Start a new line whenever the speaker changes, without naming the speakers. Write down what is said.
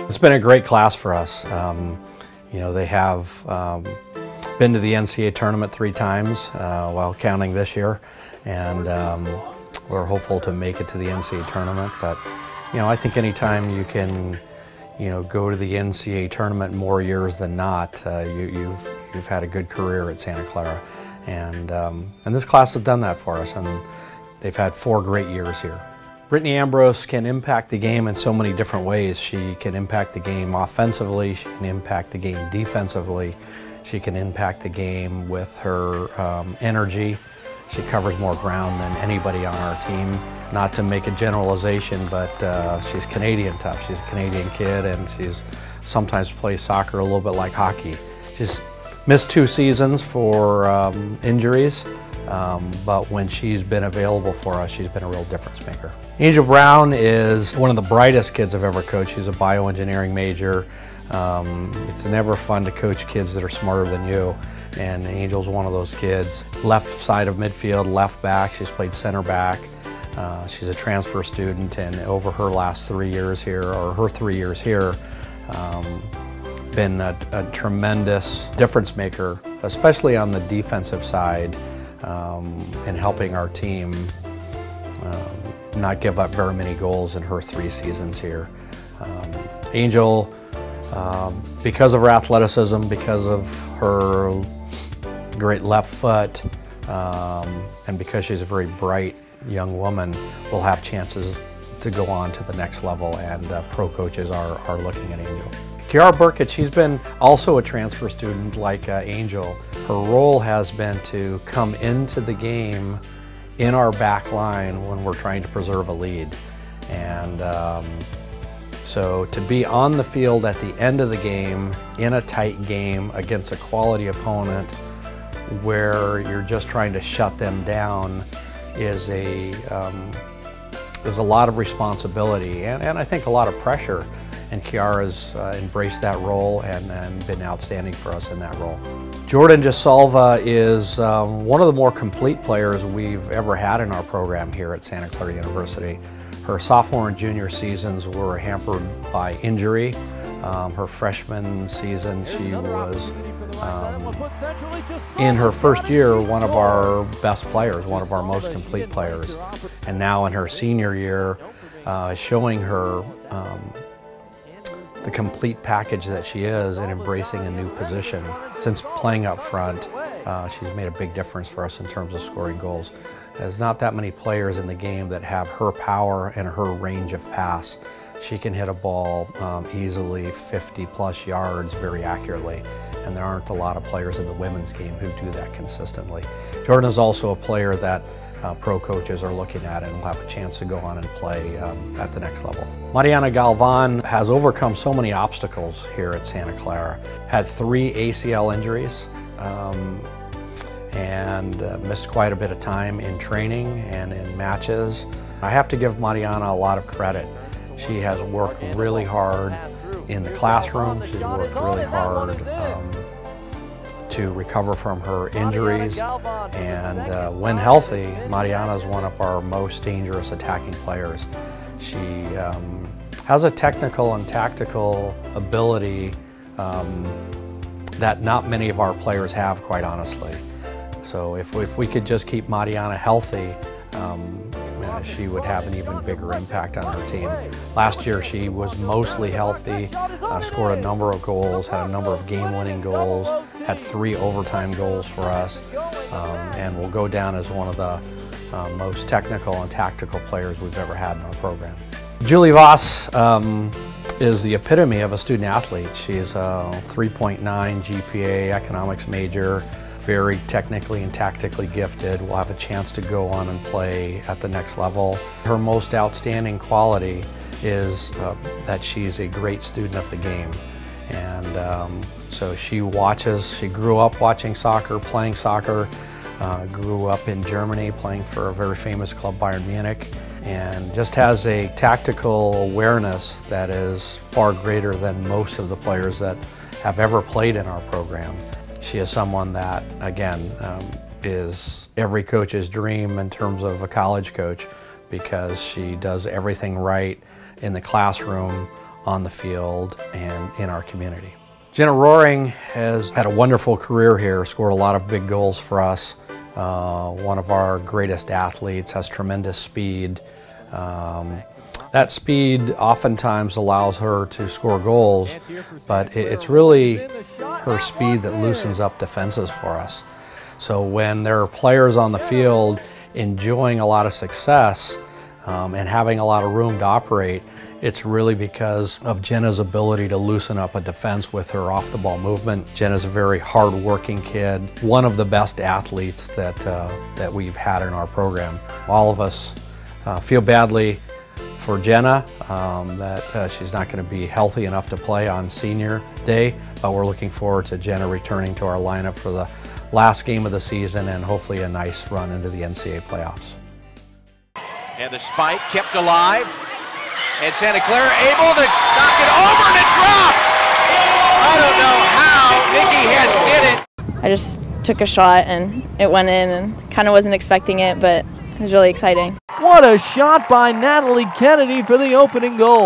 It's been a great class for us. You know, they have been to the NCAA tournament 3 times while counting this year, and we're hopeful to make it to the NCAA tournament. But you know, I think anytime you can, you know, go to the NCAA tournament more years than not, you've had a good career at Santa Clara, and this class has done that for us, and they've had 4 great years here. Brittney Ambrose can impact the game in so many different ways. She can impact the game offensively, she can impact the game defensively, she can impact the game with her energy. She covers more ground than anybody on our team. Not to make a generalization, but she's Canadian tough. She's a Canadian kid, and she's sometimes plays soccer a little bit like hockey. She's missed 2 seasons for injuries, but when she's been available for us, she's been a real difference maker. Anjel Brown is one of the brightest kids I've ever coached. She's a bioengineering major. It's never fun to coach kids that are smarter than you, and Angel's one of those kids. Left side of midfield, left back. She's played center back. She's a transfer student, and over her last 3 years here, or her 3 years here, been a tremendous difference maker, especially on the defensive side, in helping our team not give up very many goals in her 3 seasons here. Anjel, because of her athleticism, because of her great left foot, and because she's a very bright young woman, will have chances to go on to the next level, and pro coaches are looking at Anjel. Kiara Burkett, she's been also a transfer student like Anjel. Her role has been to come into the game in our back line when we're trying to preserve a lead. And so to be on the field at the end of the game, in a tight game against a quality opponent where you're just trying to shut them down is a lot of responsibility and I think a lot of pressure. And Kiara's embraced that role and been outstanding for us in that role. Jesolva is one of the more complete players we've ever had in our program here at Santa Clara University. Her sophomore and junior seasons were hampered by injury. Her freshman season, she was, in her first year, one of our best players, one of our most complete players. And now in her senior year, showing her the complete package that she is and embracing a new position. Since playing up front, she's made a big difference for us in terms of scoring goals. There's not that many players in the game that have her power and her range of pass. She can hit a ball easily 50+ yards very accurately, and there aren't a lot of players in the women's game who do that consistently. Jordan is also a player that pro coaches are looking at and will have a chance to go on and play at the next level. Mariana Galvan has overcome so many obstacles here at Santa Clara. Had 3 ACL injuries and missed quite a bit of time in training and in matches. I have to give Mariana a lot of credit. She has worked really hard in the classroom. She's worked really hard to recover from her injuries, and when healthy, Mariana is one of our most dangerous attacking players. She has a technical and tactical ability that not many of our players have, quite honestly. So if we could just keep Mariana healthy, she would have an even bigger impact on her team. Last year she was mostly healthy, scored a number of goals, had a number of game-winning goals, had 3 overtime goals for us, and will go down as one of the most technical and tactical players we've ever had in our program. Vass is the epitome of a student athlete. She's a 3.9 GPA economics major, very technically and tactically gifted, will have a chance to go on and play at the next level. Her most outstanding quality is that she's a great student of the game. And so she grew up watching soccer, playing soccer, grew up in Germany playing for a very famous club, Bayern Munich, and just has a tactical awareness that is far greater than most of the players that have ever played in our program. She is someone that, again, is every coach's dream in terms of a college coach, because she does everything right in the classroom, on the field and in our community. Jenna Roaring has had a wonderful career here, scored a lot of big goals for us. One of our greatest athletes, has tremendous speed. That speed oftentimes allows her to score goals, but it's really her speed that loosens up defenses for us. So when there are players on the field enjoying a lot of success and having a lot of room to operate, it's really because of Jenna's ability to loosen up a defense with her off-the-ball movement. Jenna's a very hard-working kid, one of the best athletes that we've had in our program. All of us feel badly for Jenna that she's not going to be healthy enough to play on senior day, but we're looking forward to Jenna returning to our lineup for the last game of the season and hopefully a nice run into the NCAA playoffs.
And the spike kept alive, and Santa Clara able to knock it over, and it drops! I don't know how Nikki Hess did it.
I just took a shot and it went in, and kind of wasn't expecting it, but it was really exciting.
What a shot by Natalie Kennedy for the opening goal.